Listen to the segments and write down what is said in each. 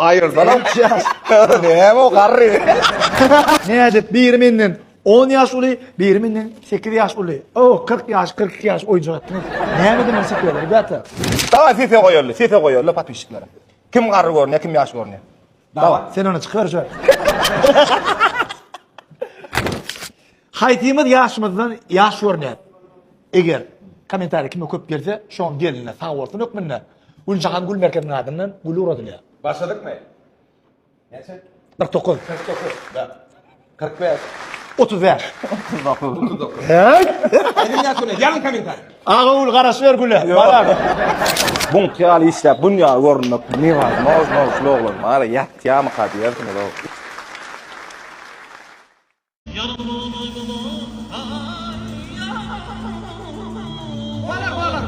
ayırdan. yaş. Ne o qarri? Ne edip bir menden 10 yaş ulu, bir menden 8 yaş ulu. O 40 yaş, 42 yaş oyuncu attınız. Ne mi demek istiyorlar? Bata. Tamam FIFA koyuyorlar patmışlıklara. Kim qarri görünüyor, kim yaş görünüyor? Tamam. Sen onu çıkar şu. Haytimiz yaşımızdan yaş görünüyor. Eğer komentarı kime köp gelse, şu an gelinle, sağ olsun yok minne. Ulcahan Gül Merkez'in adından Gül uğradılar. Başladık mı? Neçe? 49. 45. 30 yaş. 39. He? yaş görünüyor, yarın komentar. Ağa ul qarasıyor Gül'e. Bana. Bun kıyal işlep, dünya görünmek, ne var? Moz, oğlum. Ara yat ya mı kadı, yardım et oğlum.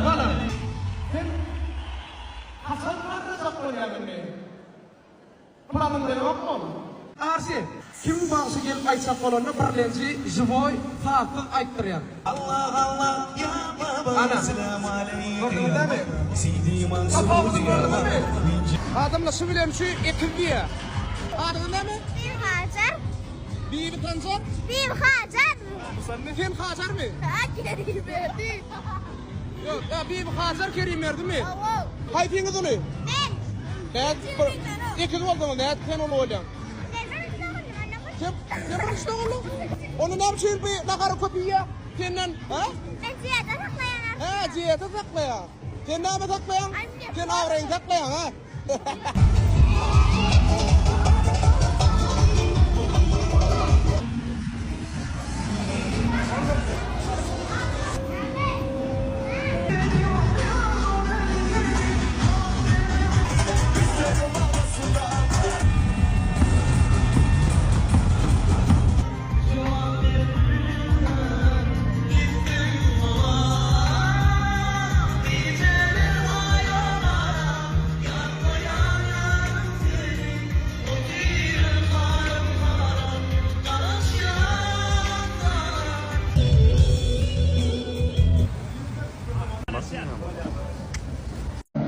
Valar. Sen Hasan vardı saklı yani. Planın da yok mu? Arsi, kim bağışı gelip aytsak olanı birlenci, jivoy, tatlı ayttırıyor. Allah ya baba, selamu aleyküm. Bakın değil mi? Sidi Mansur diyorlar. Adam nasıl bileyim şu ekildiye. Adın ne mi? Bir Hacer. Bir tancar. Bir Hacer. Sen Hacer mi? Ha geri verdi. Yok, ya bir Hacer kerim verdi mi? Avo. Hayfiniz onu. Ben. Evet, ikiniz oldu mu? Evet, sen onu oynayın. Sen işte oğlum. Onu ne yapayım bir nakara kopya? Senden, ha? Ben ziyade saklayan. Ha, cihete saklayan. Sen ne mi saklayan? Anne. Sen avreyi saklayan, ha?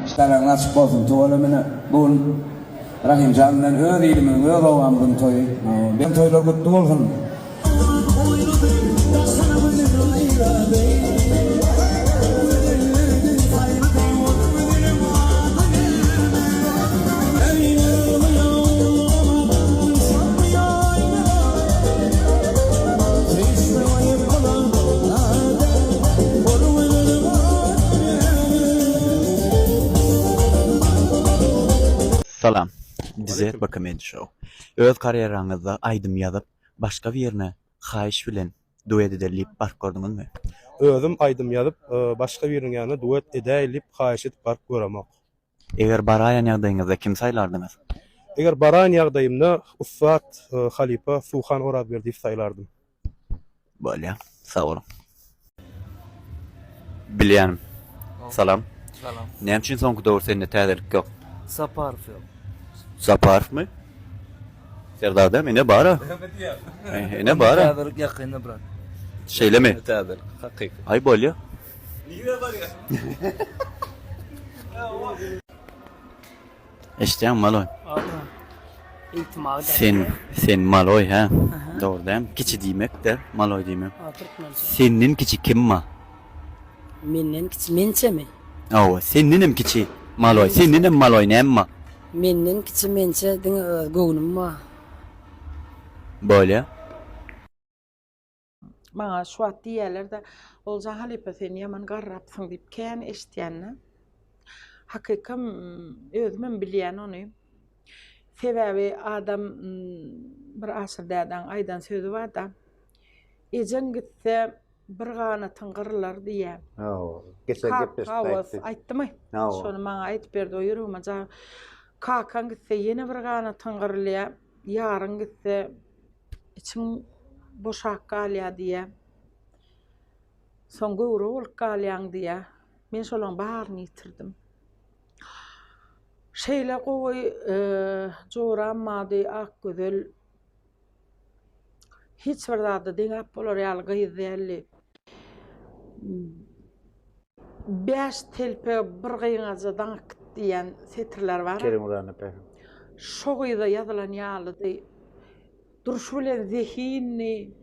İşlerin açık olsun, tuvalemine bugün Rahimcan'la öz ilimin, öz ovamdın toyu. Ben toylar kutlu olsun. Salam. Dize Bakımen Show. Öz karyeranızda aydım yazıp başka bir yerine hayiş bilen duet edilip bark gördünüz mü? Özüm aydım yazıp başka birinin yanına duet edilip hayiş edip bark göremek. Eğer barayan ýagdaýyňyzda kim saylardınız? Eger baran ýagdaýymda Ussat Halipa Suhan Orazberdi saylardım. Bolýa. Sağ olun. Bilýän. Salam. Salam. Näme üçin soňky döwür sende täzelik ýok? Saparf yok. Saparf mı? Serdar mi? Ne bara? Ne bara? Täzelik ýakynda bırak. Şeyle mi? Täzelik hakyky. Ay bolýa. Eşdeň maloy. İhtimal Sen maloy ha. Doğru dem. Kiçi diýmek de maloy diýmek. Senin kiçi kim ma? Menden kiçi mençe mi? Oo, senin kiçi maloy. Senin maloy näme? Menden kiçi mençe diňe göwnüm ma. Bolýa. Bana şu at diýerler-de olsa Halipe sen ýaman garrapsyň diýip kän eşitýänne. Hakykam özüm bilýän ony. Sebebi adam bir asyrdadan aýdan sözü bar da. Ejen gitse bir gana tyngyrlar diýe. Geçen gepler. Aýtdymy? Şonu maňa aýtyp berdi o ýüregime ja. Kakan gitse ýene bir gana tyngyrlýa, ýaryn gitse içim boşak galýa diýe. Soň gowra bolup galýaň diýe. Men şolaň baharyny ýitirdim. Şeýle gowy jora mady ak gözel hiç bir zada deňep bolar ýaly gyýdýarly. 5 telpe bir gyýňajadan diýen setirler bar. Kerim Uran epe. şoğuyda yazılan ýalydy. Duruş bilen zehinni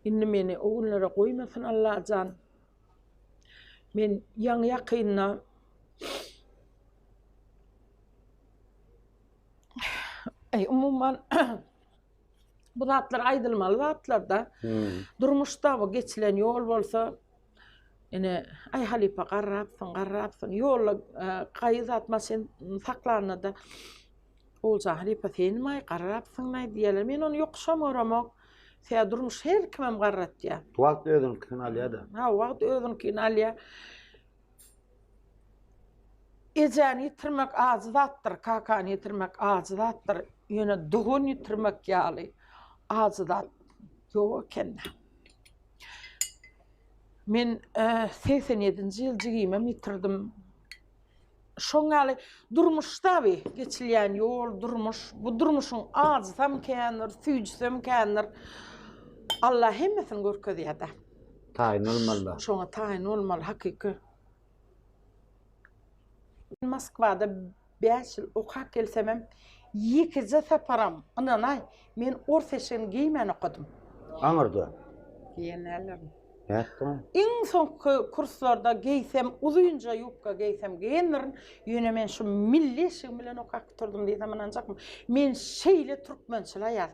inni meni o günlere koymasın Allah can. Men ýaňy ýakynna umuman bu zatlar aýdylmaly zatlarda. Durmuşda bu geçilen ýol bolsa ene ay halipa garrapsın ýolla gaýyz atmasyn saklanada olsa halipa sen may garrapsın nay diýerler. Men onu ýokşamamak sen durmuş her kimem garrat ya. Wagt özün kinalýa-da. Ha wagt özün kinalýa. Ejani ýitirmek azydatdyr, kakany ýitirmek azydatdyr. Ýöne dugun ýitirmek ýaly azydat ýok eken. Men 87-nji ýyl jigimem ýitirdim. Şoňaly durmuşda we geçilýän ýol durmuş, bu durmuşyň azytam kenir, süýjsem kenir. Allah hemmesini görkezýär-de. Taýin olmaly. Şoňa taýin olmaly hakyky. Moskwada 5 ýyl okap gelsemem, 2 separam. Ananay, men ortaşyny giýmeni okudum. Aňyrdy. Giýenelerim. Ýetdim. En son kurslarda giysem, uzunca yupka giysem giyinirin. Yine men şu milli şiğim bilen okak turdum diýsem ananjakmı. Men şeýle türkmençiler ýaz.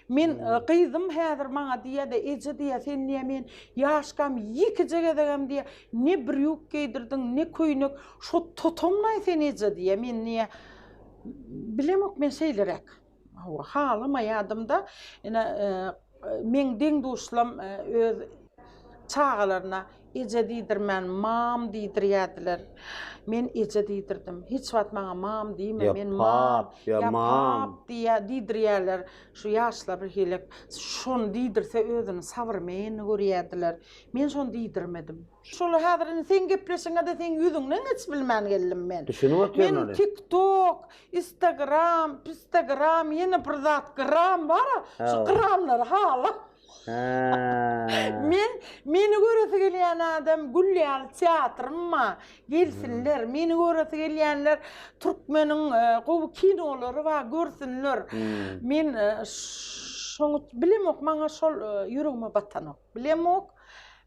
Men gyzym häzir maňa diýe-de eje diýe sen niýe men ýaşkam 2 jegedegem diýe ne bir ýuk giydirdiň ne köýnek şu tutumlay sen eje diýe men niýe bilemok men şeýlerek. Halama ýadymda ene men deň duşlam öz çağalarına ece diýdirmen, mam diýdirýärdiler. Men ece diýdirdim. Hiç wagt maňa mam diýme, men mam, ya pap diýdirýärler. Şu ýaşlar bir helek şonu diýdirse özüni sabrmaýyny görýärdiler. Men şonu diýdirmedim. Şol häzirini sen gepleşiňe de sen ýüzüňden hiç bilmän geldim men. Men TikTok, Instagram, ýene bir zat gram bar. Şu gramlar hala. Meni göresi gelýän adam Güllýal teatrymma gelsinler. Meni göresi gelýänler türkmeniň gowy kinolary wa görsinler. Men şoňa bilemok maňa şol ýüregime batanok. Bilemok.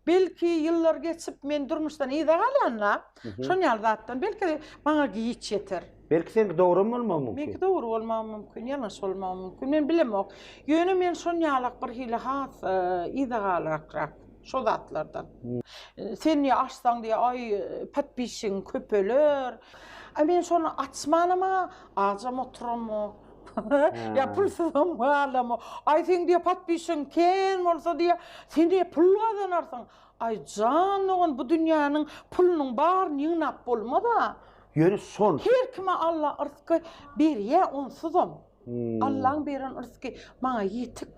Belki yıllar geçip men durmuşdan ýyda galanla, şoň ýaldatdan belki maňa giýiç ýeter. Belki sen doğru mu olmagy mümkin? Belki doğru bolmagy mümkin, ýalňyş bolmagy mümkin. Men bilemok. Ýöne men şoň ýalyk bir hili has ýyda galanrak şo zatlardan. Sen ýa açsaň diýe ay patbişiň köpeler. Men şonu açmanama, ajam oturamo. Ya pulsuzam alamo. Ay sen diye patbişin ken bolsa diye sen diye pul gazanarsan. Ay canlygyň bu dünýäniň pulunyň baryny ýygnap bolmada. Ýöne son. Her kime Allah ırzyky berýär onsuzam. Allah'ın beren ırzyky maňa ýetik.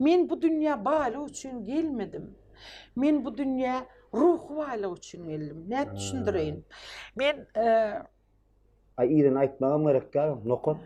Men bu dünýä baly üçin gelmedim. Men bu dünýä ruh baly üçin geldim. Näme düşündireýin? Men Ay ýydan aýtmagam gerek, nokon.